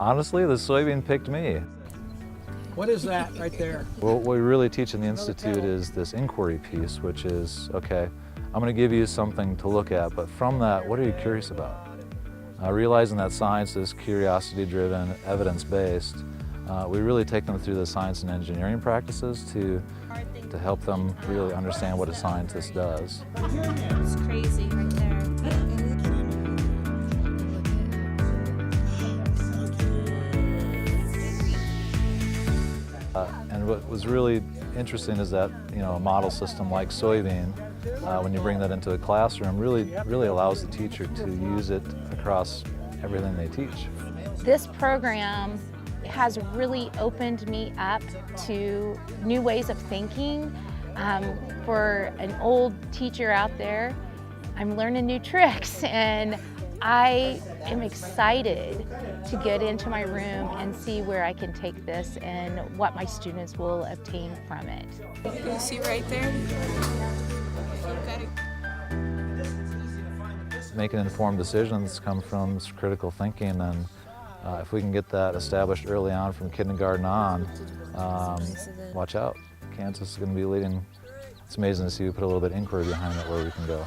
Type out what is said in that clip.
Honestly, the soybean picked me. What is that right there? Well, what we really teach in the Institute is this inquiry piece, which is, okay, I'm going to give you something to look at, but from that, what are you curious about? Realizing that science is curiosity-driven, evidence-based, we really take them through the science and engineering practices to help them really understand what a scientist does. It's crazy right there. And what was really interesting is that, a model system like soybean, when you bring that into a classroom, really allows the teacher to use it across everything they teach. This program has really opened me up to new ways of thinking. For an old teacher out there, I'm learning new tricks, and I am excited to get into my room and see where I can take this and what my students will obtain from it. You see right there? Making informed decisions come from critical thinking, and if we can get that established early on from kindergarten on, watch out. Kansas is going to be leading. It's amazing to see we put a little bit of inquiry behind it where we can go.